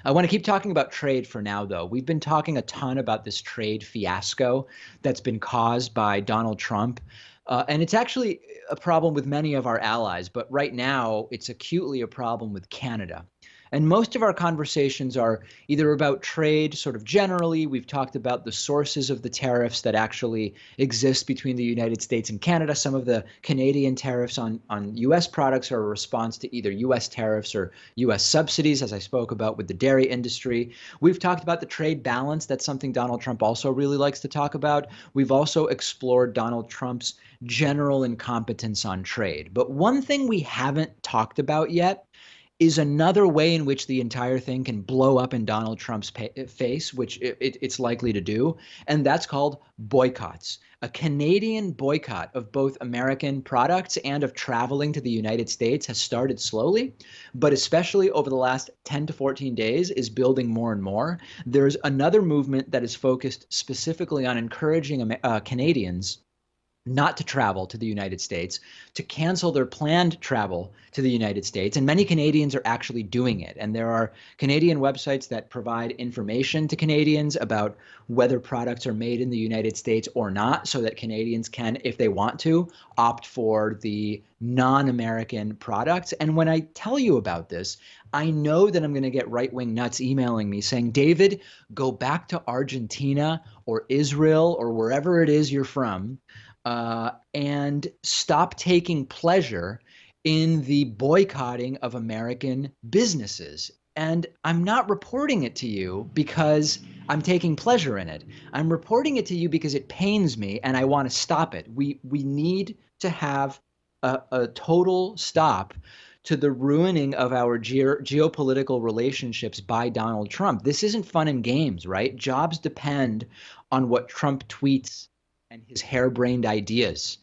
I want to keep talking about trade for now, though. We've been talking a ton about this trade fiasco that's been caused by Donald Trump. And it's actually a problem with many of our allies, but right now it's acutely a problem with Canada. And most of our conversations are either about trade, sort of generally. We've talked about the sources of the tariffs that actually exist between the United States and Canada. Some of the Canadian tariffs on US products are a response to either US tariffs or US subsidies, as I spoke about with the dairy industry. We've talked about the trade balance. That's something Donald Trump also really likes to talk about. We've also explored Donald Trump's general incompetence on trade. But one thing we haven't talked about yet is another way in which the entire thing can blow up in Donald Trump's face, which it's likely to do, and that's called boycotts. A Canadian boycott of both American products and of traveling to the United States has started slowly, but especially over the last 10 to 14 days is building more and more. There's another movement that is focused specifically on encouraging Canadians not to travel to the United States, to cancel their planned travel to the United States. And many Canadians are actually doing it. And there are Canadian websites that provide information to Canadians about whether products are made in the United States or not, so that Canadians can, if they want to, opt for the non-American products. And when I tell you about this, I know that I'm going to get right-wing nuts emailing me saying, David, go back to Argentina or Israel or wherever it is you're from, and stop taking pleasure in the boycotting of American businesses. And I'm not reporting it to you because I'm taking pleasure in it. I'm reporting it to you because it pains me and I want to stop it. We need to have a total stop to the ruining of our geopolitical relationships by Donald Trump. This isn't fun and games, right? Jobs depend on what Trump tweets and his harebrained ideas.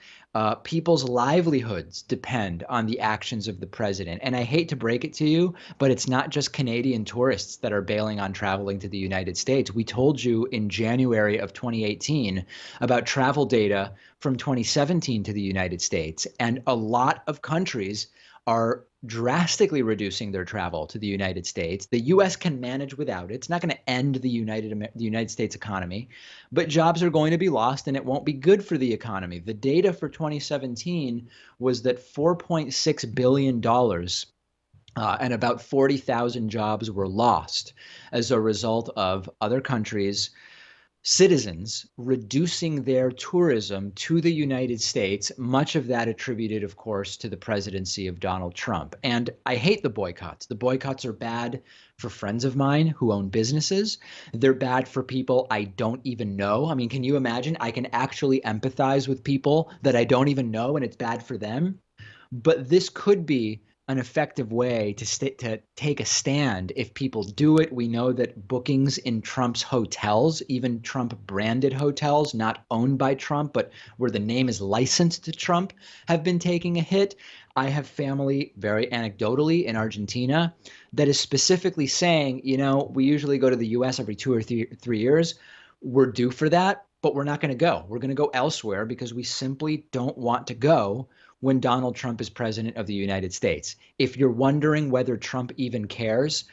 People's livelihoods depend on the actions of the president. And I hate to break it to you, but it's not just Canadian tourists that are bailing on traveling to the United States. We told you in January of 2018 about travel data from 2017 to the United States. And a lot of countries are drastically reducing their travel to the United States. The U.S. can manage without it. It's not going to end the United States economy, but jobs are going to be lost and it won't be good for the economy. The data for 2017 was that $4.6 billion and about 40,000 jobs were lost as a result of other countries' citizens reducing their tourism to the United States, much of that attributed, of course, to the presidency of Donald Trump. And I hate the boycotts. The boycotts are bad for friends of mine who own businesses. They're bad for people I don't even know. I mean, can you imagine? I can actually empathize with people that I don't even know, and it's bad for them. But this could be an effective way to take a stand if people do it. We know that bookings in Trump's hotels, even Trump branded hotels, not owned by Trump, but where the name is licensed to Trump, have been taking a hit. I have family, very anecdotally, in Argentina that is specifically saying, you know, we usually go to the US every 2 or 3 years. We're due for that, but we're not going to go. We're going to go elsewhere because we simply don't want to go when Donald Trump is president of the United States. If you're wondering whether Trump even cares,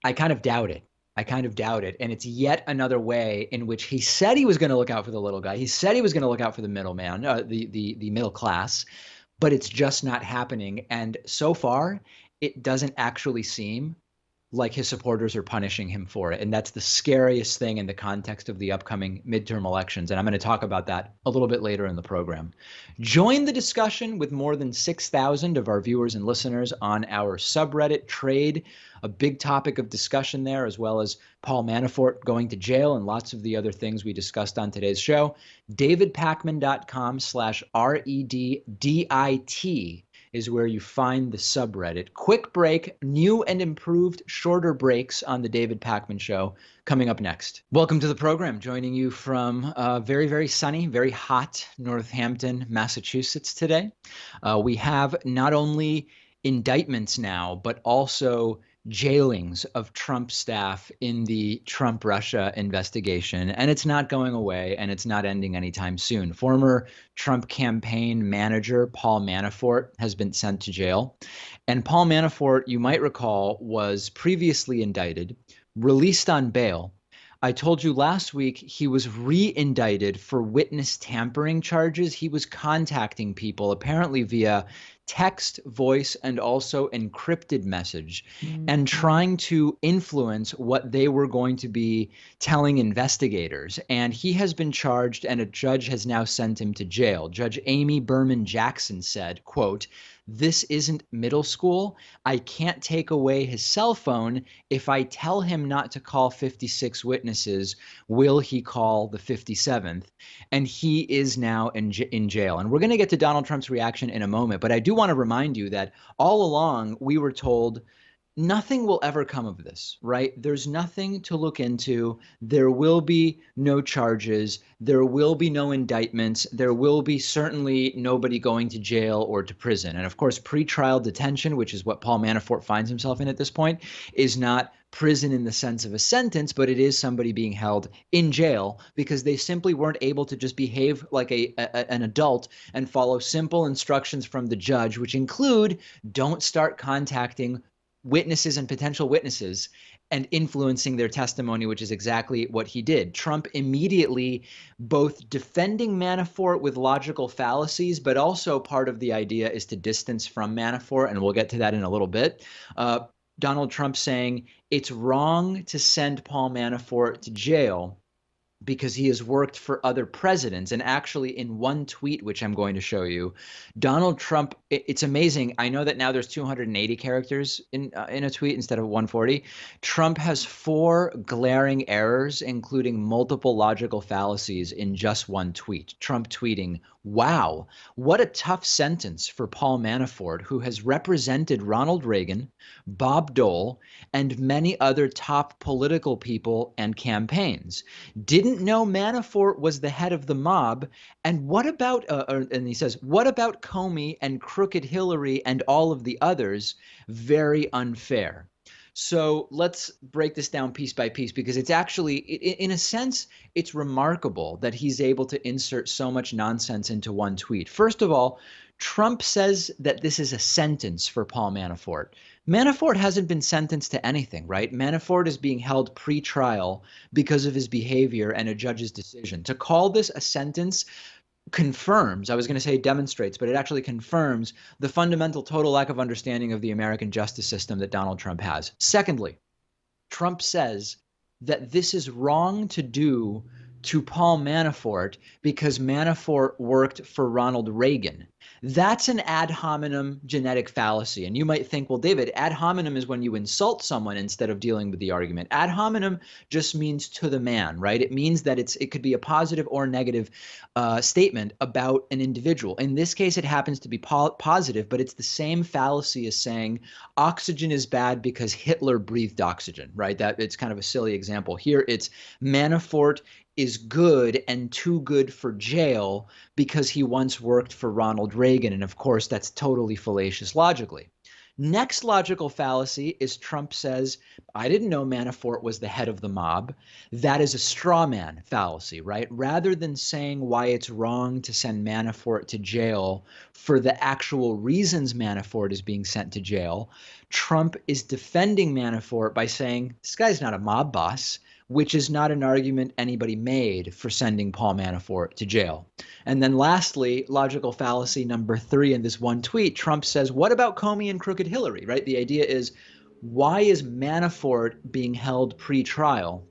I kind of doubt it. I kind of doubt it. And it's yet another way in which he said he was going to look out for the little guy. He said he was going to look out for the middleman, the middle class, but it's just not happening. And so far, it doesn't actually seem like his supporters are punishing him for it. And that's the scariest thing in the context of the upcoming midterm elections. And I'm going to talk about that a little bit later in the program. Join the discussion with more than 6,000 of our viewers and listeners on our subreddit Trade, a big topic of discussion there, as well as Paul Manafort going to jail and lots of the other things we discussed on today's show. davidpakman.com/REDDIT is where you find the subreddit. Quick break, new and improved shorter breaks on the David Pakman Show coming up next. Welcome to the program. Joining you from very, very sunny, very hot Northampton, Massachusetts today. We have not only indictments now, but also jailings of Trump staff in the Trump Russia investigation, and it's not going away and it's not ending anytime soon. Former Trump campaign manager Paul Manafort has been sent to jail. And Paul Manafort, you might recall, was previously indicted, released on bail. I told you last week he was re-indicted for witness tampering charges. He was contacting people apparently via text, voice, and also encrypted message, and trying to influence what they were going to be telling investigators. And he has been charged, and a judge has now sent him to jail. Judge Amy Berman Jackson said, quote, "This isn't middle school. I can't take away his cell phone. If I tell him not to call 56 witnesses, will he call the 57th?" And he is now in jail. And we're going to get to Donald Trump's reaction in a moment. But I do want to remind you that all along we were told nothing will ever come of this, right? There's nothing to look into. There will be no charges. There will be no indictments. There will be certainly nobody going to jail or to prison. And of course, pretrial detention, which is what Paul Manafort finds himself in at this point, is not prison in the sense of a sentence, but it is somebody being held in jail because they simply weren't able to just behave like an adult and follow simple instructions from the judge, which include don't start contacting witnesses and potential witnesses and influencing their testimony, which is exactly what he did. Trump immediately both defending Manafort with logical fallacies, but also part of the idea is to distance from Manafort, and we'll get to that in a little bit. Donald Trump saying it's wrong to send Paul Manafort to jail because he has worked for other presidents. And actually, in one tweet, which I'm going to show you, Donald Trump, it's amazing. I know that now there's 280 characters in a tweet instead of 140. Trump has 4 glaring errors, including multiple logical fallacies in just one tweet. Trump tweeting, "Wow, what a tough sentence for Paul Manafort, who has represented Ronald Reagan, Bob Dole, and many other top political people and campaigns. Didn't know Manafort was the head of the mob. And what about," and he says, "what about Comey and Crooked Hillary and all of the others? Very unfair." So let's break this down piece by piece, because it's actually, in a sense, it's remarkable that he's able to insert so much nonsense into one tweet. First of all, Trump says that this is a sentence for Paul Manafort. Manafort hasn't been sentenced to anything, right? Manafort is being held pre-trial because of his behavior and a judge's decision. To call this a sentence confirms, I was going to say demonstrates, but it actually confirms the fundamental total lack of understanding of the American justice system that Donald Trump has. Secondly, Trump says that this is wrong to do to Paul Manafort because Manafort worked for Ronald Reagan. That's an ad hominem genetic fallacy. And you might think, well, David, ad hominem is when you insult someone instead of dealing with the argument. Ad hominem just means to the man, right? It means that it could be a positive or negative statement about an individual. In this case, it happens to be positive, but it's the same fallacy as saying oxygen is bad because Hitler breathed oxygen, right? That it's kind of a silly example. Here, it's Manafort is good and too good for jail because he once worked for Ronald Reagan. And of course, that's totally fallacious logically. Next logical fallacy is Trump says, I didn't know Manafort was the head of the mob. That is a straw man fallacy, right? Rather than saying why it's wrong to send Manafort to jail for the actual reasons Manafort is being sent to jail, Trump is defending Manafort by saying, this guy's not a mob boss, which is not an argument anybody made for sending Paul Manafort to jail. And then lastly, logical fallacy number 3 in this one tweet, Trump says, what about Comey and Crooked Hillary, right? The idea is, why is Manafort being held pre-trial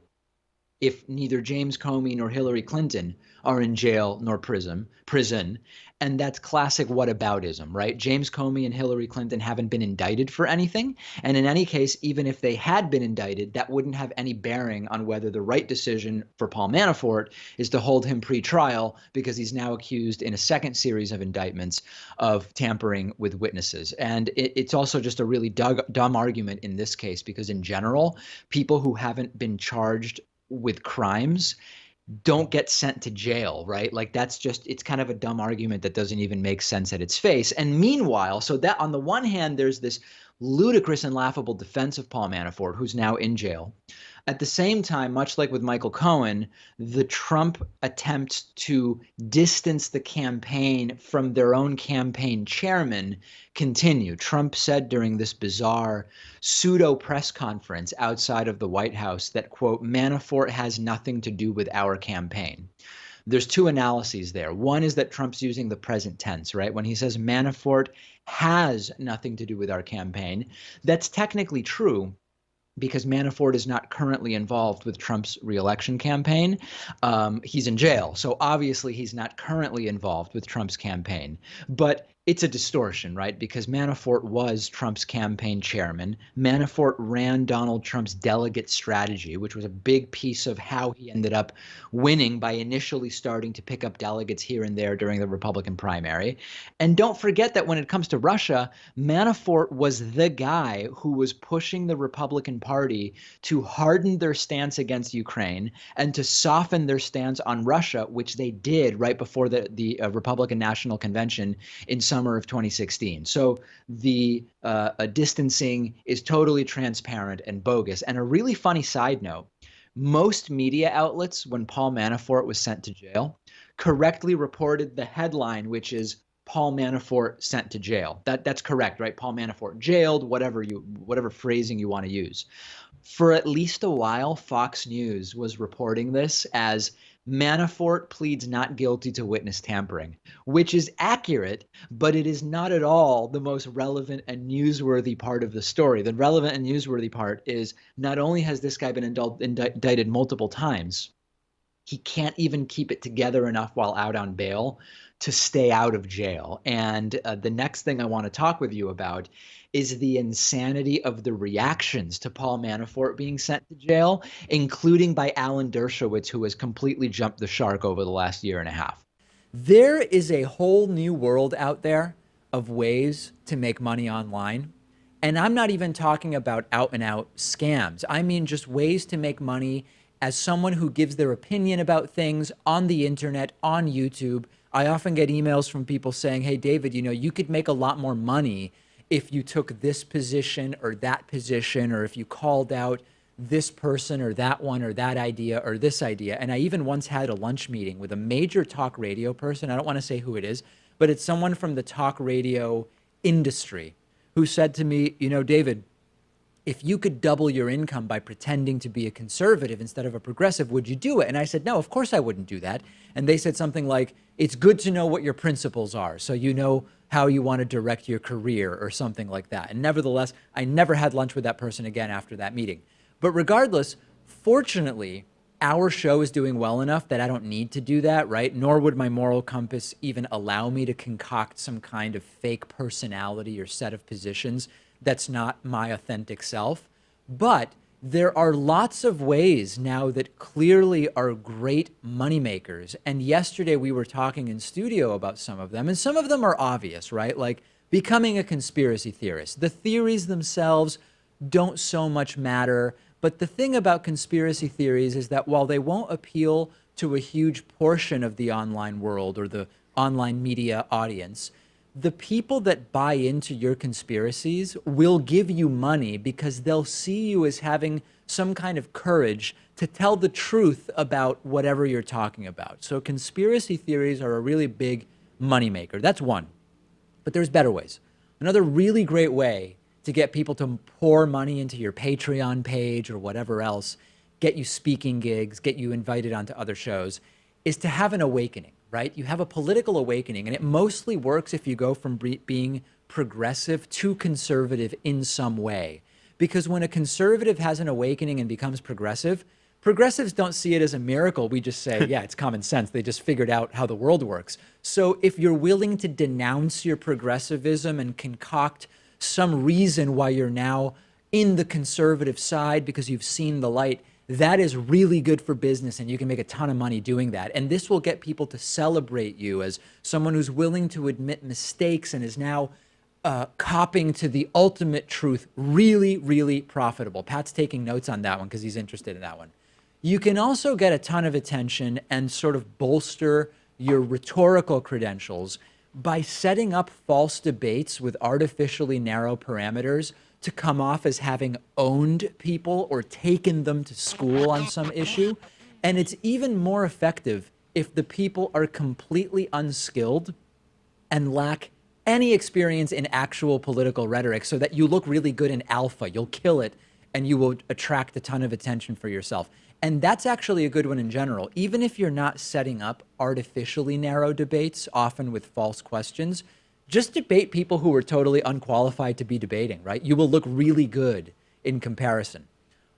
if neither James Comey nor Hillary Clinton are in jail nor prison? And that's classic whataboutism, right? James Comey and Hillary Clinton haven't been indicted for anything. And in any case, even if they had been indicted, that wouldn't have any bearing on whether the right decision for Paul Manafort is to hold him pre-trial, because he's now accused in a second series of indictments of tampering with witnesses. And it's also just a really dumb argument in this case, because in general, people who haven't been charged with crimes don't get sent to jail, right? Like that's just, it's kind of a dumb argument that doesn't even make sense at its face. And meanwhile, so that on the one hand, there's this ludicrous and laughable defense of Paul Manafort, who's now in jail. At the same time, much like with Michael Cohen, the Trump attempts to distance the campaign from their own campaign chairman continue. Trump said during this bizarre pseudo press conference outside of the White House that, quote, Manafort has nothing to do with our campaign. There's two analyses there. One is that Trump's using the present tense, right? When he says Manafort has nothing to do with our campaign, that's technically true because Manafort is not currently involved with Trump's reelection campaign. He's in jail. So obviously he's not currently involved with Trump's campaign. But it's a distortion, right? Because Manafort was Trump's campaign chairman. Manafort ran Donald Trump's delegate strategy, which was a big piece of how he ended up winning by initially starting to pick up delegates here and there during the Republican primary. And don't forget that when it comes to Russia, Manafort was the guy who was pushing the Republican Party to harden their stance against Ukraine and to soften their stance on Russia, which they did right before the Republican National Convention in summer of 2016. So the distancing is totally transparent and bogus. And a really funny side note, most media outlets, when Paul Manafort was sent to jail, correctly reported the headline, which is Paul Manafort sent to jail. That's correct, right? Paul Manafort jailed, whatever phrasing you want to use. For at least a while, Fox News was reporting this as Manafort pleads not guilty to witness tampering, which is accurate, but it is not at all the most relevant and newsworthy part of the story. The relevant and newsworthy part is not only has this guy been indicted multiple times, he can't even keep it together enough while out on bail to stay out of jail. And the next thing I want to talk with you about is the insanity of the reactions to Paul Manafort being sent to jail, including by Alan Dershowitz, who has completely jumped the shark over the last year and a half. There is a whole new world out there of ways to make money online. And I'm not even talking about out and out scams. I mean, just ways to make money as someone who gives their opinion about things on the internet, on YouTube. I often get emails from people saying, hey, David, you could make a lot more money if you took this position or that position, or if you called out this person or that one or that idea or this idea. And I even once had a lunch meeting with a major talk radio person. I don't want to say who it is, but it's someone from the talk radio industry who said to me, David, if you could double your income by pretending to be a conservative instead of a progressive, would you do it? And I said, no, of course I wouldn't do that. And they said something like, it's good to know what your principles are, so you know how you want to direct your career or something like that. And nevertheless, I never had lunch with that person again after that meeting. But regardless, fortunately, our show is doing well enough that I don't need to do that, right? Nor would my moral compass even allow me to concoct some kind of fake personality or set of positions that's not my authentic self. But there are lots of ways now that clearly are great moneymakers. And yesterday we were talking in studio about some of them, and some of them are obvious, right? Like becoming a conspiracy theorist. The theories themselves don't so much matter. But the thing about conspiracy theories is that while they won't appeal to a huge portion of the online world or the online media audience, the people that buy into your conspiracies will give you money because they'll see you as having some kind of courage to tell the truth about whatever you're talking about. So conspiracy theories are a really big moneymaker. That's one. But there's better ways. Another really great way to get people to pour money into your Patreon page or whatever else, get you speaking gigs, get you invited onto other shows, is to have an awakening. Right? You have a political awakening, and it mostly works if you go from being progressive to conservative in some way. Because when a conservative has an awakening and becomes progressive, progressives don't see it as a miracle. We just say, yeah, it's common sense. They just figured out how the world works. So if you're willing to denounce your progressivism and concoct some reason why you're now in the conservative side because you've seen the light, that is really good for business, and you can make a ton of money doing that. And this will get people to celebrate you as someone who's willing to admit mistakes and is now copping to the ultimate truth. Really, really profitable. Pat's taking notes on that one because he's interested in that one. You can also get a ton of attention and sort of bolster your rhetorical credentials by setting up false debates with artificially narrow parameters to come off as having owned people or taken them to school on some issue. And it's even more effective if the people are completely unskilled and lack any experience in actual political rhetoric, so that you look really good in alpha. You'll kill it and you will attract a ton of attention for yourself. And that's actually a good one in general. Even if you're not setting up artificially narrow debates, often with false questions, just debate people who are totally unqualified to be debating, right? You will look really good in comparison.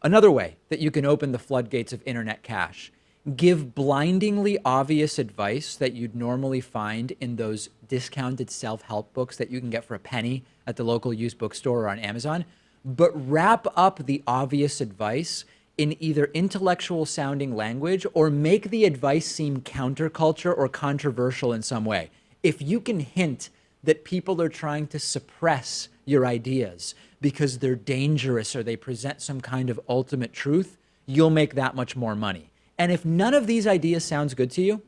Another way that you can open the floodgates of internet cash: give blindingly obvious advice that you'd normally find in those discounted self-help books that you can get for a penny at the local used bookstore or on Amazon, but wrap up the obvious advice in either intellectual sounding language or make the advice seem counterculture or controversial in some way. If you can hint that people are trying to suppress your ideas because they're dangerous or they present some kind of ultimate truth, you'll make that much more money. And if none of these ideas sounds good to you,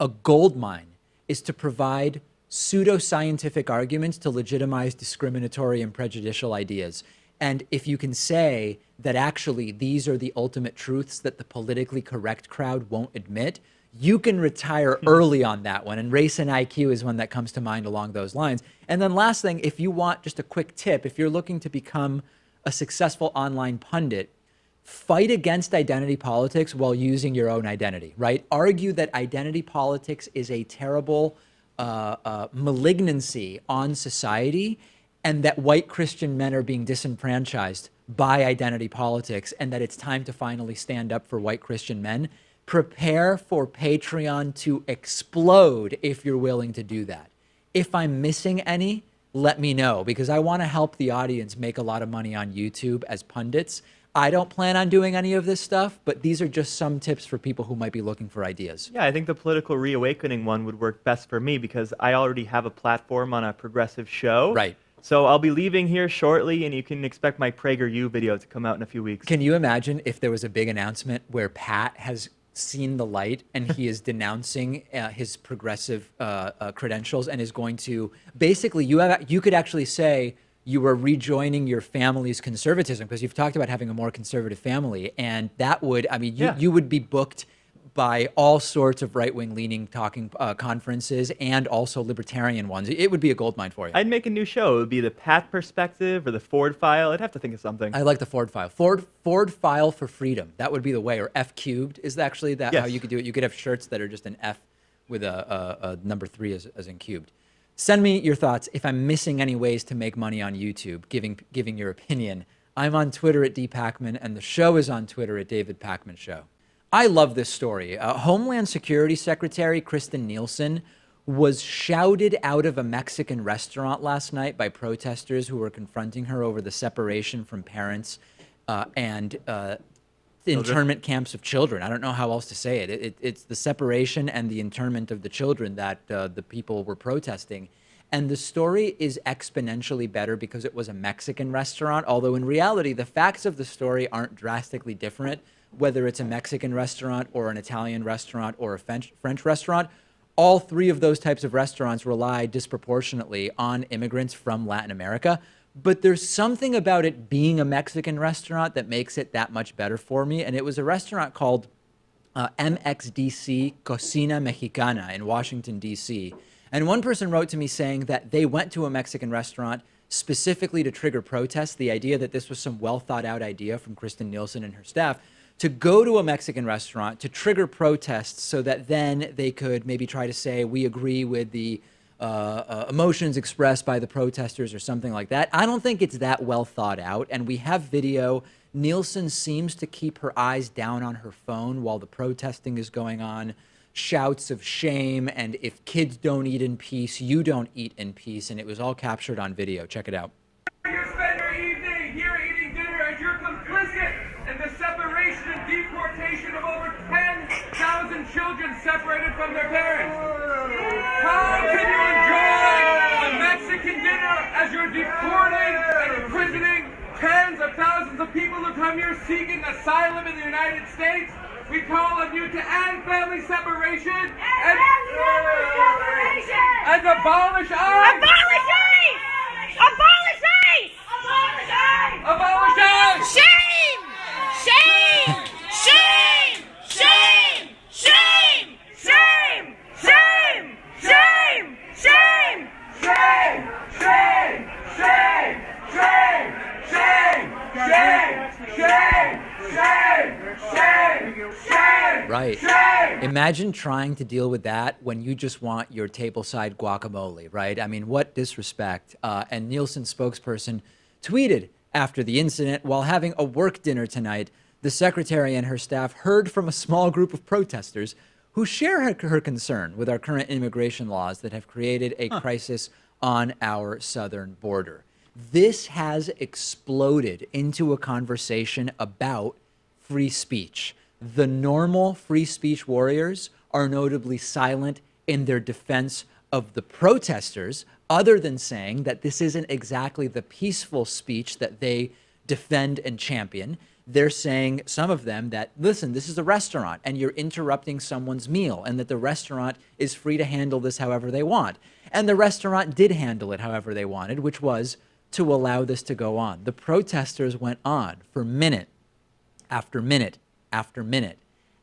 a gold mine is to provide pseudoscientific arguments to legitimize discriminatory and prejudicial ideas. And if you can say that actually these are the ultimate truths that the politically correct crowd won't admit, you can retire early on that one. And race and IQ is one that comes to mind along those lines. And then last thing, if you want just a quick tip, if you're looking to become a successful online pundit, fight against identity politics while using your own identity, right? Argue that identity politics is a terrible malignancy on society, and that white Christian men are being disenfranchised by identity politics, and that it's time to finally stand up for white Christian men. Prepare for Patreon to explode if you're willing to do that. If I'm missing any, let me know, because I want to help the audience make a lot of money on YouTube as pundits. I don't plan on doing any of this stuff, but these are just some tips for people who might be looking for ideas. Yeah, I think the political reawakening one would work best for me because I already have a platform on a progressive show. Right. So I'll be leaving here shortly, and you can expect my PragerU video to come out in a few weeks. Can you imagine if there was a big announcement where Pat has seen the light and he is denouncing his progressive credentials and is going to basically, you could actually say you are rejoining your family's conservatism because you've talked about having a more conservative family, and that would, I mean, you would be booked by all sorts of right-wing leaning talking conferences and also libertarian ones. It would be a goldmine for you. I'd make a new show. It would be the Pat Perspective or the Ford File. I'd have to think of something. I like the Ford File. Ford File for Freedom. That would be the way. Or F cubed is actually that how you could do it. You could have shirts that are just an F with a number 3 as in cubed. Send me your thoughts. If I'm missing any ways to make money on YouTube, giving your opinion, I'm on Twitter at @dpakman, and the show is on Twitter at David Pakman Show. I love this story. Homeland Security Secretary Kristen Nielsen was shouted out of a Mexican restaurant last night by protesters who were confronting her over the separation from parents and internment camps of children. I don't know how else to say it. It's the separation and the internment of the children that the people were protesting. And the story is exponentially better because it was a Mexican restaurant, although in reality, the facts of the story aren't drastically different, whether it's a Mexican restaurant or an Italian restaurant or a French restaurant. All three of those types of restaurants rely disproportionately on immigrants from Latin America. But there's something about it being a Mexican restaurant that makes it that much better for me. And it was a restaurant called MXDC Cocina Mexicana in Washington, D.C. And one person wrote to me saying that they went to a Mexican restaurant specifically to trigger protests, the idea that this was some well thought out idea from Kristen Nielsen and her staff, to go to a Mexican restaurant to trigger protests so that then they could maybe try to say, we agree with the emotions expressed by the protesters or something like that. I don't think it's that well thought out. And we have video. Nielsen seems to keep her eyes down on her phone while the protesting is going on. Shouts of shame and if kids don't eat in peace, you don't eat in peace. And it was all captured on video. Check it out. You spend your evening here eating dinner and you're complicit in the separation and deportation of over 10,000 children separated from their parents. How can you enjoy a Mexican dinner as you're deporting and imprisoning tens of thousands of people who come here seeking asylum in the United States? We call on you to end family separation and abolish ICE! Abolish ICE! Abolish ICE! Abolish Abolish! Shame! Shame! Shame! Shame! Shame! Shame! Shame! Shame! Shame! Shame! Shame! Shame! Shame! Shame! Shame! Shame! Shame! Shame! Right. Shame! Imagine trying to deal with that when you just want your tableside guacamole, right? I mean, what disrespect. And Nielsen's spokesperson tweeted after the incident, while having a work dinner tonight, the secretary and her staff heard from a small group of protesters who share her concern with our current immigration laws that have created a crisis on our southern border. This has exploded into a conversation about free speech. The normal free speech warriors are notably silent in their defense of the protesters, other than saying that this isn't exactly the peaceful speech that they defend and champion. They're saying, some of them, that, listen, this is a restaurant and you're interrupting someone's meal, and that the restaurant is free to handle this however they want. And the restaurant did handle it however they wanted, which was to allow this to go on. The protesters went on for minute after minute after minute,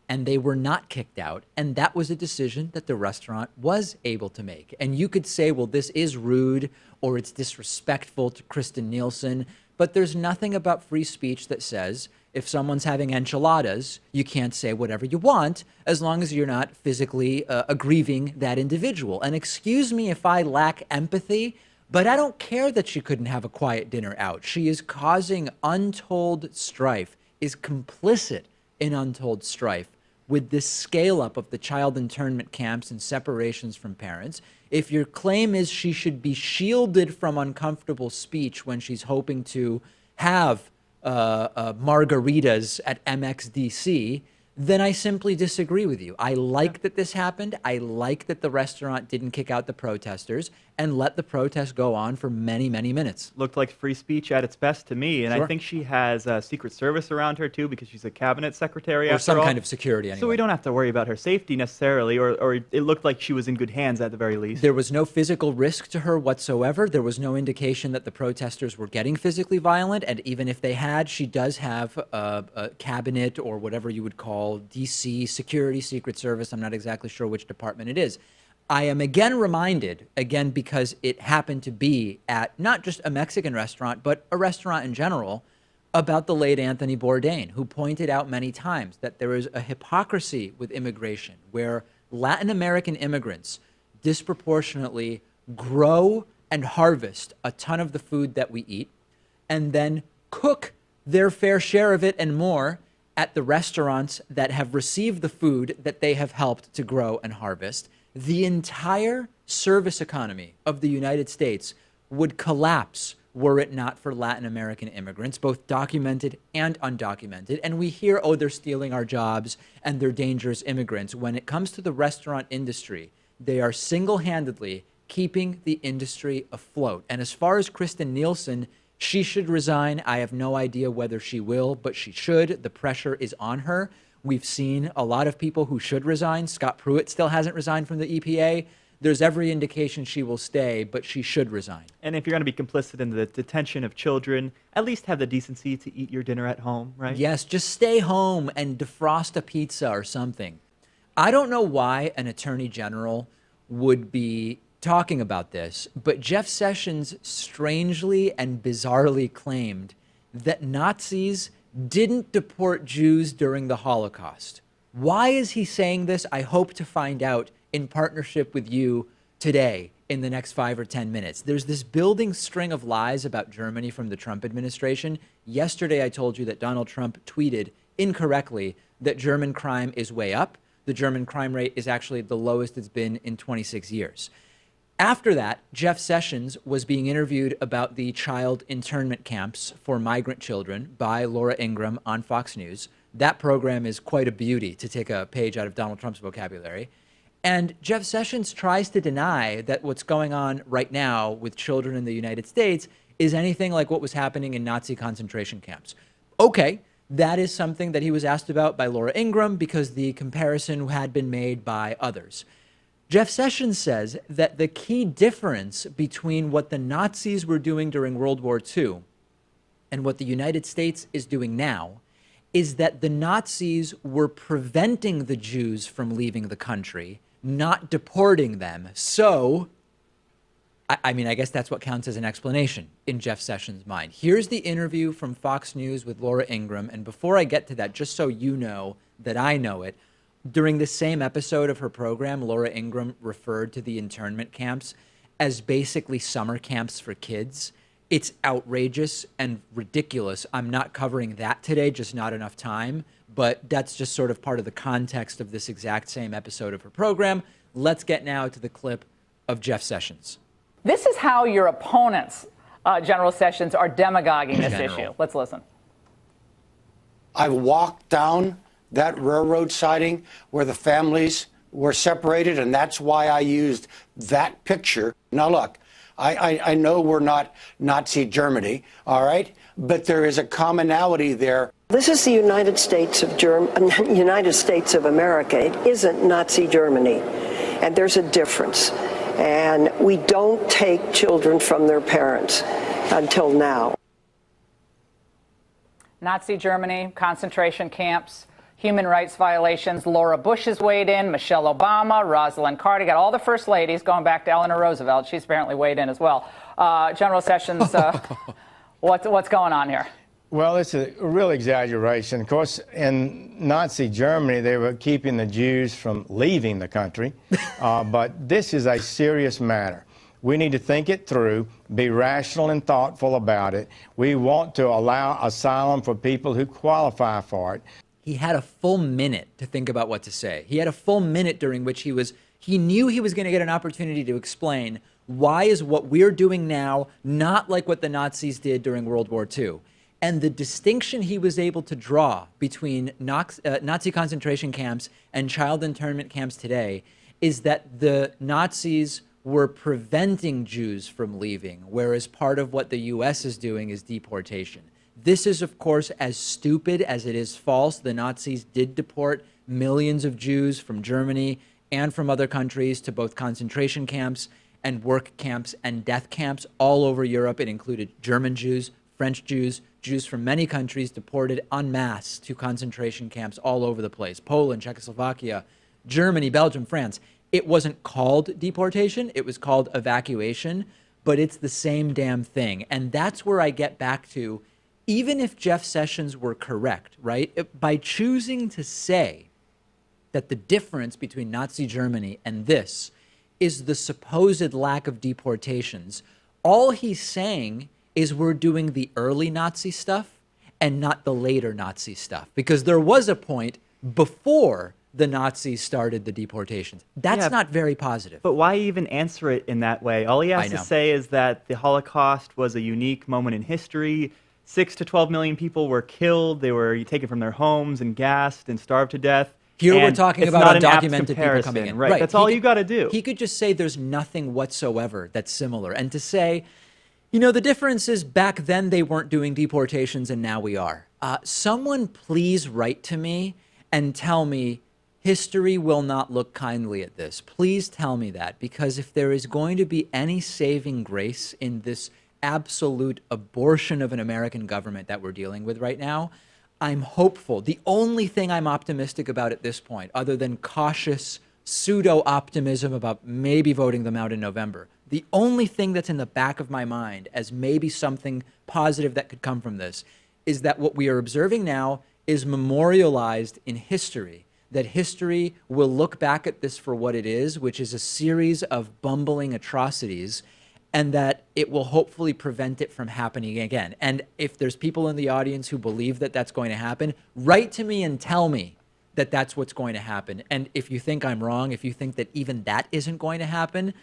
and they were not kicked out. And that was a decision that the restaurant was able to make. And you could say, well, this is rude or it's disrespectful to Kristen Nielsen, but there's nothing about free speech that says if someone's having enchiladas, you can't say whatever you want as long as you're not physically aggrieving that individual. And excuse me if I lack empathy, but I don't care that she couldn't have a quiet dinner out. She is causing untold strife, is complicit in untold strife with this scale up of the child internment camps and separations from parents. If your claim is she should be shielded from uncomfortable speech when she's hoping to have margaritas at MXDC, then I simply disagree with you. I like that this happened. I like that the restaurant didn't kick out the protesters and let the protest go on for many, many minutes. Looked like free speech at its best to me, and Sure. I think she has Secret Service around her too, because she's a cabinet secretary Or after some all. kind of security anyway. So we don't have to worry about her safety necessarily, or it looked like she was in good hands at the very least. There was no physical risk to her whatsoever. There was no indication that the protesters were getting physically violent. And even if they had, she does have a cabinet or whatever you would call DC security, Secret Service. I'm not exactly sure which department it is. I am again reminded, again, because it happened to be at not just a Mexican restaurant, but a restaurant in general, about the late Anthony Bourdain, who pointed out many times that there is a hypocrisy with immigration where Latin American immigrants disproportionately grow and harvest a ton of the food that we eat and then cook their fair share of it and more at the restaurants that have received the food that they have helped to grow and harvest. The entire service economy of the United States would collapse were it not for Latin American immigrants, both documented and undocumented. And we hear, oh, they're stealing our jobs and they're dangerous immigrants. When it comes to the restaurant industry, they are single-handedly keeping the industry afloat. And as far as Kristen Nielsen, she should resign. I have no idea whether she will, but she should. The pressure is on her. We've seen a lot of people who should resign. Scott Pruitt still hasn't resigned from the EPA. There's every indication she will stay, but she should resign. And if you're going to be complicit in the detention of children, at least have the decency to eat your dinner at home, right? Yes, just stay home and defrost a pizza or something. I don't know why an attorney general would be talking about this, but Jeff Sessions strangely and bizarrely claimed that Nazis didn't deport Jews during the Holocaust. Why is he saying this? I hope to find out in partnership with you today in the next 5 or 10 minutes. There's this building string of lies about Germany from the Trump administration. Yesterday, I told you that Donald Trump tweeted incorrectly that German crime is way up. The German crime rate is actually the lowest it's been in 26 years. After that, Jeff Sessions was being interviewed about the child internment camps for migrant children by Laura Ingraham on Fox News. That program is quite a beauty, to take a page out of Donald Trump's vocabulary. And Jeff Sessions tries to deny that what's going on right now with children in the United States is anything like what was happening in Nazi concentration camps. Okay, that is something that he was asked about by Laura Ingraham because the comparison had been made by others. Jeff Sessions says that the key difference between what the Nazis were doing during World War II and what the United States is doing now is that the Nazis were preventing the Jews from leaving the country, not deporting them. So, I mean, I guess that's what counts as an explanation in Jeff Sessions' mind. Here's the interview from Fox News with Laura Ingraham. And before I get to that, just so you know that I know it, during the same episode of her program, Laura Ingraham referred to the internment camps as basically summer camps for kids. It's outrageous and ridiculous. I'm not covering that today, just not enough time. But that's just sort of part of the context of this exact same episode of her program. Let's get now to the clip of Jeff Sessions. This is how your opponents, General Sessions, are demagoguing this issue. Let's listen. I walked down that railroad siding where the families were separated, and that's why I used that picture. Now, look, I know we're not Nazi Germany, all right? But there is a commonality there. This is the United States of United States of America. It isn't Nazi Germany, and there's a difference. And we don't take children from their parents until now. Nazi Germany, concentration camps, human rights violations. Laura Bush has weighed in, Michelle Obama, Rosalind Carter, got all the first ladies, going back to Eleanor Roosevelt. She's apparently weighed in as well. General Sessions, what's going on here? Well, it's a real exaggeration. Of course, in Nazi Germany, they were keeping the Jews from leaving the country. But this is a serious matter. We need to think it through, be rational and thoughtful about it. We want to allow asylum for people who qualify for it. He had a full minute to think about what to say. He had a full minute during which he knew he was going to get an opportunity to explain why is what we're doing now not like what the Nazis did during World War II. And the distinction he was able to draw between Nazi concentration camps and child internment camps today is that the Nazis were preventing Jews from leaving, whereas part of what the U.S. is doing is deportation. This is, of course, as stupid as it is false. The Nazis did deport millions of Jews from Germany and from other countries to both concentration camps and work camps and death camps all over Europe. It included German Jews, French Jews, Jews from many countries deported en masse to concentration camps all over the place. Poland, Czechoslovakia, Germany, Belgium, France. It wasn't called deportation. It was called evacuation, but it's the same damn thing. And that's where I get back to, even if Jeff Sessions were correct, right? By choosing to say that the difference between Nazi Germany and this is the supposed lack of deportations, all he's saying is we're doing the early Nazi stuff and not the later Nazi stuff. Because there was a point before the Nazis started the deportations. That's not very positive. But why even answer it in that way? All he has to say is that the Holocaust was a unique moment in history. 6 to 12 million people were killed. They were taken from their homes and gassed and starved to death. Here we're talking about undocumented people coming in. Right. That's all you got to do. He could just say there's nothing whatsoever that's similar. And to say, you know, the difference is back then they weren't doing deportations and now we are. Someone please write to me and tell me history will not look kindly at this. Please tell me that, because if there is going to be any saving grace in this absolute abortion of an American government that we're dealing with right now, I'm hopeful. The only thing I'm optimistic about at this point, other than cautious pseudo-optimism about maybe voting them out in November, the only thing that's in the back of my mind as maybe something positive that could come from this is that what we are observing now is memorialized in history, that history will look back at this for what it is, which is a series of bumbling atrocities, and that it will hopefully prevent it from happening again. And if there's people in the audience who believe that that's going to happen, write to me and tell me that that's what's going to happen. And if you think I'm wrong, if you think that even that isn't going to happen,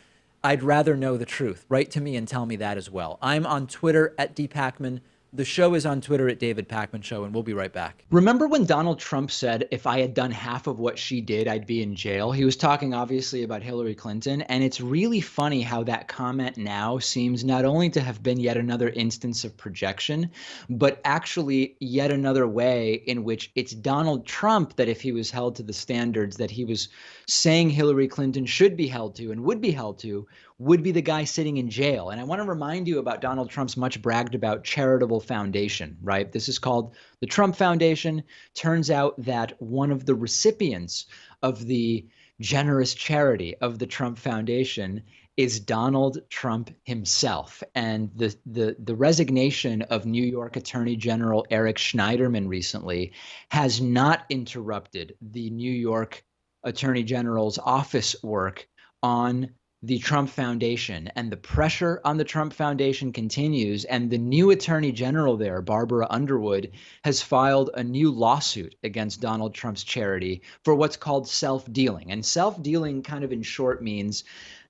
I'd rather know the truth. Write to me and tell me that as well. I'm on Twitter at @DPakman. The show is on Twitter at David Pakman Show, and we'll be right back. Remember when Donald Trump said, if I had done half of what she did, I'd be in jail? He was talking obviously about Hillary Clinton, and it's really funny how that comment now seems not only to have been yet another instance of projection, but actually yet another way in which it's Donald Trump that, if he was held to the standards that he was saying Hillary Clinton should be held to and would be held to, would be the guy sitting in jail. And I want to remind you about Donald Trump's much bragged about charitable foundation, right? This is called the Trump Foundation. Turns out that one of the recipients of the generous charity of the Trump Foundation is Donald Trump himself. And the resignation of New York Attorney General Eric Schneiderman recently has not interrupted the New York Attorney General's office work on the Trump Foundation, and the pressure on the Trump Foundation continues. And the new Attorney General there, Barbara Underwood, has filed a new lawsuit against Donald Trump's charity for what's called self-dealing. And self-dealing, kind of in short, means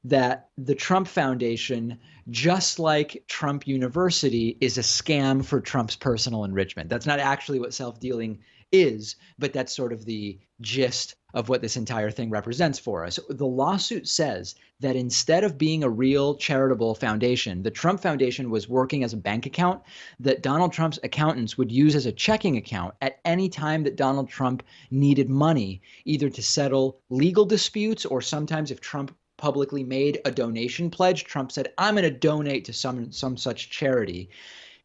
that the Trump Foundation, just like Trump University, is a scam for Trump's personal enrichment. That's not actually what self-dealing is, but that's sort of the gist of what this entire thing represents for us. The lawsuit says that instead of being a real charitable foundation, the Trump Foundation was working as a bank account that Donald Trump's accountants would use as a checking account at any time that Donald Trump needed money, either to settle legal disputes, or sometimes if Trump publicly made a donation pledge, Trump said, I'm going to donate to some such charity.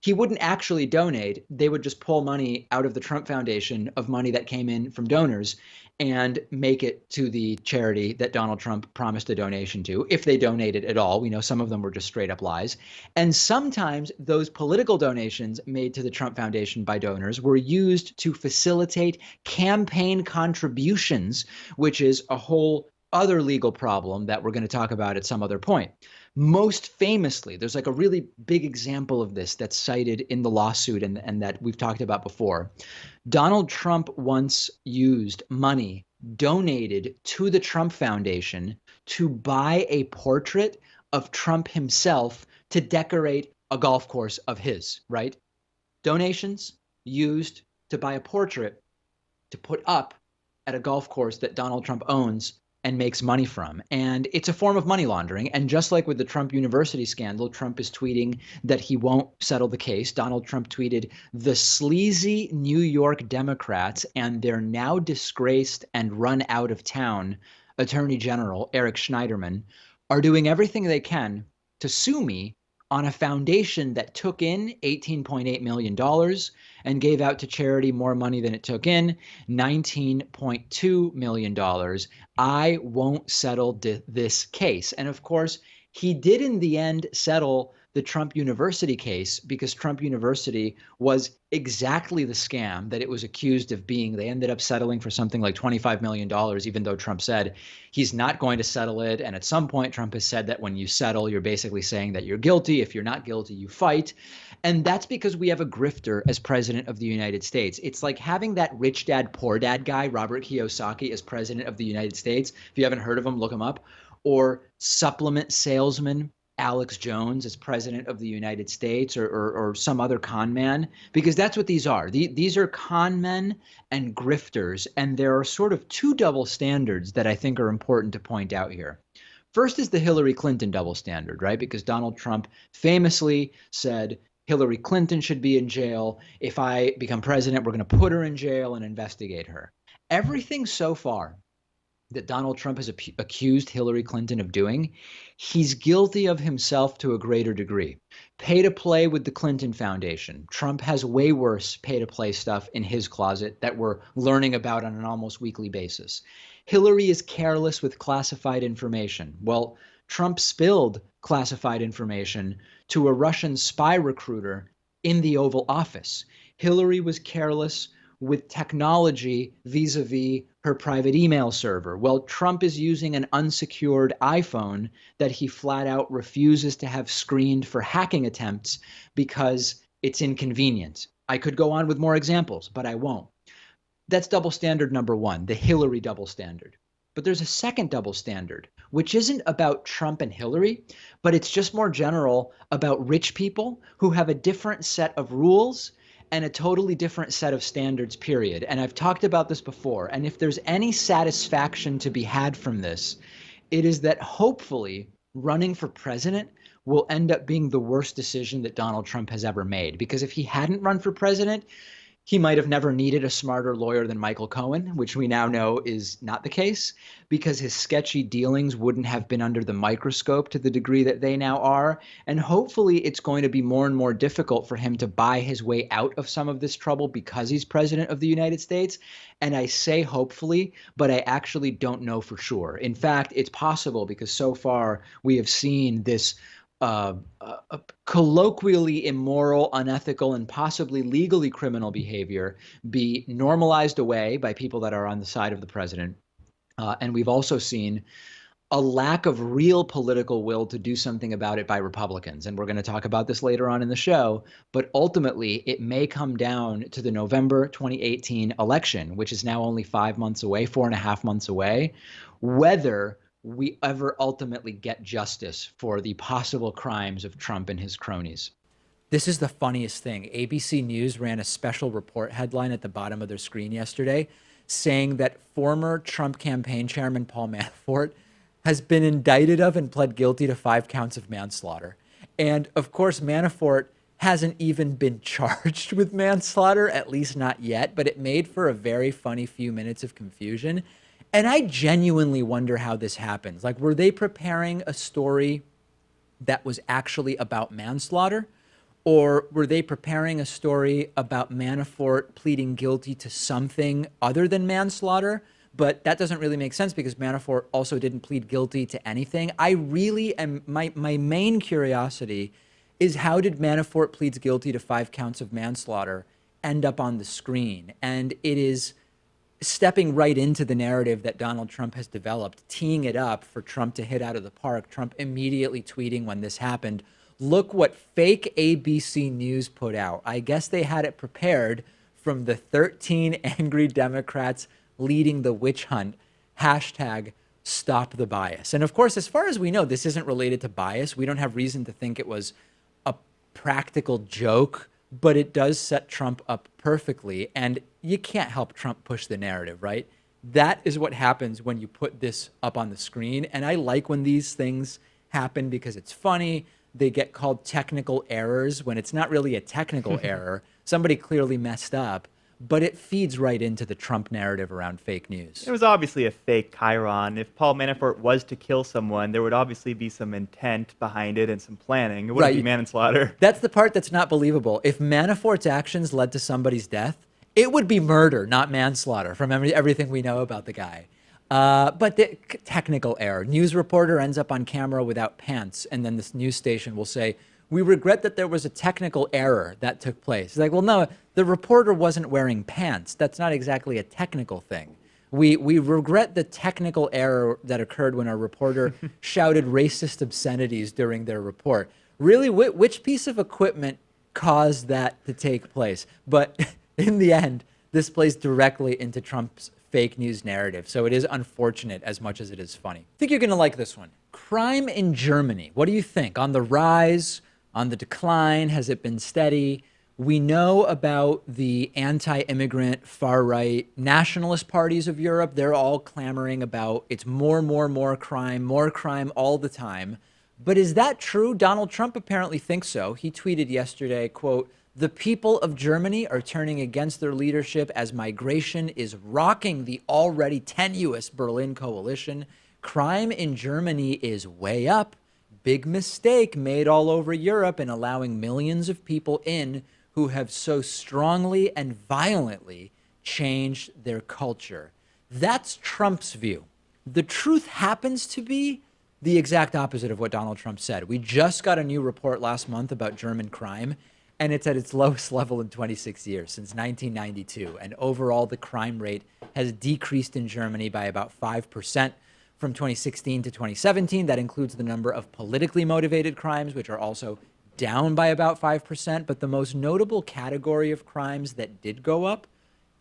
He wouldn't actually donate. They would just pull money out of the Trump Foundation, of money that came in from donors, and make it to the charity that Donald Trump promised a donation to, if they donated at all. We know some of them were just straight up lies. And sometimes those political donations made to the Trump Foundation by donors were used to facilitate campaign contributions, which is a whole other legal problem that we're going to talk about at some other point. Most famously, there's like a really big example of this that's cited in the lawsuit and that we've talked about before. Donald Trump once used money donated to the Trump Foundation to buy a portrait of Trump himself to decorate a golf course of his, right? Donations used to buy a portrait to put up at a golf course that Donald Trump owns and makes money from. And it's a form of money laundering. And just like with the Trump University scandal, Trump is tweeting that he won't settle the case. Donald Trump tweeted, the sleazy New York Democrats and their now disgraced and run out of town Attorney General Eric Schneiderman are doing everything they can to sue me on a foundation that took in $18.8 million and gave out to charity more money than it took in, $19.2 million. I won't settle this case. And of course, he did in the end settle the Trump University case, because Trump University was exactly the scam that it was accused of being. They ended up settling for something like $25 million, even though Trump said he's not going to settle it. And at some point, Trump has said that when you settle, you're basically saying that you're guilty. If you're not guilty, you fight. And that's because we have a grifter as president of the United States. It's like having that rich dad, poor dad guy, Robert Kiyosaki, as president of the United States. If you haven't heard of him, look him up. Or supplement salesman Alex Jones as president of the United States, or some other con man, because that's what these are. These are con men and grifters, and there are sort of two double standards that I think are important to point out here. First is the Hillary Clinton double standard, right? Because Donald Trump famously said Hillary Clinton should be in jail. If I become president, we're going to put her in jail and investigate her. Everything so far that Donald Trump has accused Hillary Clinton of doing, he's guilty of himself to a greater degree. Pay to play with the Clinton Foundation. Trump has way worse pay to play stuff in his closet that we're learning about on an almost weekly basis. Hillary is careless with classified information. Well, Trump spilled classified information to a Russian spy recruiter in the Oval Office. Hillary was careless with technology vis-a-vis her private email server. Well, Trump is using an unsecured iPhone that he flat out refuses to have screened for hacking attempts because it's inconvenient. I could go on with more examples, but I won't. That's double standard number one, the Hillary double standard. But there's a second double standard, which isn't about Trump and Hillary, but it's just more general about rich people who have a different set of rules and a totally different set of standards, period. And I've talked about this before. And if there's any satisfaction to be had from this, it is that hopefully running for president will end up being the worst decision that Donald Trump has ever made. Because if he hadn't run for president, He might have never needed a smarter lawyer than Michael Cohen, which we now know is not the case, because his sketchy dealings wouldn't have been under the microscope to the degree that they now are. And hopefully it's going to be more and more difficult for him to buy his way out of some of this trouble because he's president of the United States. And I say hopefully, but I actually don't know for sure. In fact, it's possible because so far we have seen this colloquially immoral, unethical, and possibly legally criminal behavior be normalized away by people that are on the side of the president. And we've also seen a lack of real political will to do something about it by Republicans. And we're going to talk about this later on in the show. But ultimately, it may come down to the November 2018 election, which is now only 5 months away, 4.5 months away, whether we ever ultimately get justice for the possible crimes of Trump and his cronies. This is the funniest thing. ABC News ran a special report headline at the bottom of their screen yesterday saying that former Trump campaign chairman Paul Manafort has been indicted of and pled guilty to 5 counts of manslaughter. And of course, Manafort hasn't even been charged with manslaughter, at least not yet, but it made for a very funny few minutes of confusion. And I genuinely wonder how this happens. Like, were they preparing a story that was actually about manslaughter? Or were they preparing a story about Manafort pleading guilty to something other than manslaughter? But that doesn't really make sense because Manafort also didn't plead guilty to anything. I really am, my main curiosity is how did Manafort pleads guilty to 5 counts of manslaughter end up on the screen? And it is stepping right into the narrative that Donald Trump has developed, teeing it up for Trump to hit out of the park. Trump immediately tweeting when this happened, look what fake ABC News put out. I guess they had it prepared from the 13 angry Democrats leading the witch hunt, hashtag stop the bias. And of course, as far as we know, this isn't related to bias. We don't have reason to think it was a practical joke, but it does set Trump up perfectly. And you can't help Trump push the narrative, right? That is what happens when you put this up on the screen. And I like when these things happen because it's funny. They get called technical errors when it's not really a technical error. Somebody clearly messed up, but it feeds right into the Trump narrative around fake news. It was obviously a fake chyron. If Paul Manafort was to kill someone, there would obviously be some intent behind it and some planning. It wouldn't be manslaughter. That's the part that's not believable. If Manafort's actions led to somebody's death, it would be murder, not manslaughter, from everything we know about the guy. But the technical error. News reporter ends up on camera without pants, and then this news station will say, we regret that there was a technical error that took place. It's like, well, no, the reporter wasn't wearing pants. That's not exactly a technical thing. We regret the technical error that occurred when a reporter shouted racist obscenities during their report. Really, which piece of equipment caused that to take place? But in the end, this plays directly into Trump's fake news narrative. So it is unfortunate as much as it is funny. I think you're going to like this one. Crime in Germany. What do you think? On the rise? On the decline? Has it been steady? We know about the anti-immigrant, far-right nationalist parties of Europe. They're all clamoring about it's more crime all the time. But is that true? Donald Trump apparently thinks so. He tweeted yesterday, quote, the people of Germany are turning against their leadership as migration is rocking the already tenuous Berlin coalition. Crime in Germany is way up. Big mistake made all over Europe in allowing millions of people in who have so strongly and violently changed their culture. That's Trump's view. The truth happens to be the exact opposite of what Donald Trump said. We just got a new report last month about German crime, and it's at its lowest level in 26 years, since 1992. And overall, the crime rate has decreased in Germany by about 5%. From 2016 to 2017, that includes the number of politically motivated crimes, which are also down by about 5%. But the most notable category of crimes that did go up,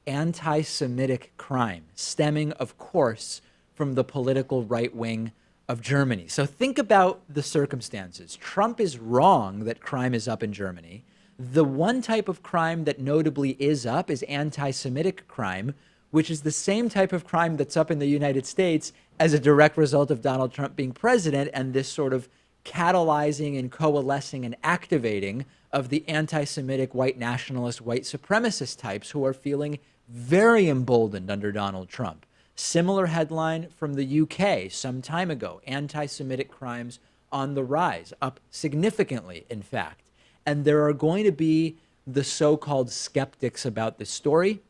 anti-Semitic crime, stemming, of course, from the political right wing of Germany. So think about the circumstances. Trump is wrong that crime is up in Germany. The one type of crime that notably is up is anti-Semitic crime, which is the same type of crime that's up in the United States as a direct result of Donald Trump being president and this sort of catalyzing and coalescing and activating of the anti-Semitic, white nationalist, white supremacist types who are feeling very emboldened under Donald Trump. Similar headline from the UK some time ago, anti-Semitic crimes on the rise, up significantly, in fact. And there are going to be the so-called skeptics about this story.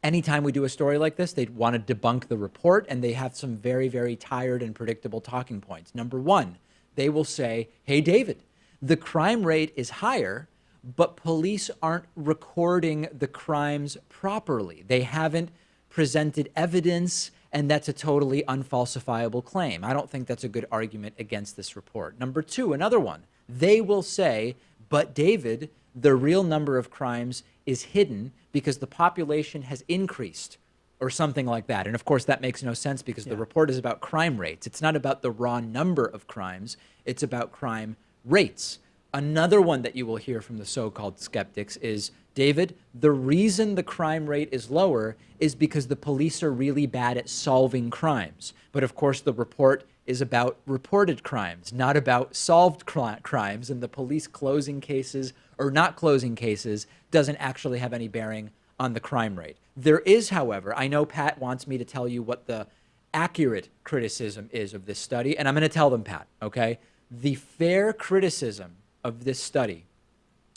Anytime we do a story like this, they want to debunk the report, and they have some very, very tired and predictable talking points. Number one, they will say, hey, David, the crime rate is higher, but police aren't recording the crimes properly. They haven't presented evidence, and that's a totally unfalsifiable claim. I don't think that's a good argument against this report. Number two, another one, they will say, but David, the real number of crimes is hidden because the population has increased, or something like that. And of course, that makes no sense because the report is about crime rates. It's not about the raw number of crimes. It's about crime rates. Another one that you will hear from the so-called skeptics is, David, the reason the crime rate is lower is because the police are really bad at solving crimes. But of course, the report is about reported crimes, not about solved crimes, and the police closing cases or not closing cases doesn't actually have any bearing on the crime rate. There is, however, I know Pat wants me to tell you what the accurate criticism is of this study, and I'm going to tell them, Pat, okay? The fair criticism of this study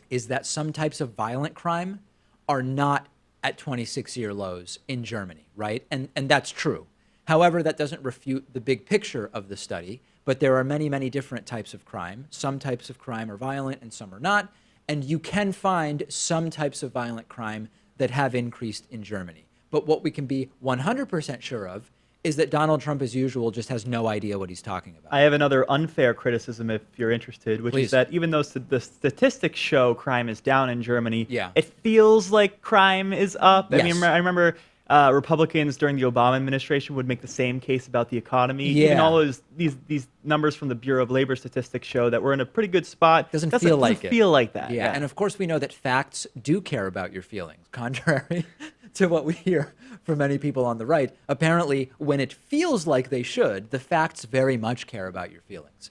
is that some types of violent crime are not at 26-year lows in Germany, right? And that's true. However, that doesn't refute the big picture of the study, but there are many, many different types of crime. Some types of crime are violent and some are not, and you can find some types of violent crime that have increased in Germany. But what we can be 100% sure of is that Donald Trump, as usual, just has no idea what he's talking about. I have another unfair criticism, if you're interested, which is that even though the statistics show crime is down in Germany, it feels like crime is up. I mean, I remember Republicans during the Obama administration would make the same case about the economy. Even all these numbers from the Bureau of Labor Statistics show that we're in a pretty good spot. Doesn't feel like that. Yeah, and of course we know that facts do care about your feelings, contrary to what we hear from many people on the right. Apparently, when it feels like they should, the facts very much care about your feelings.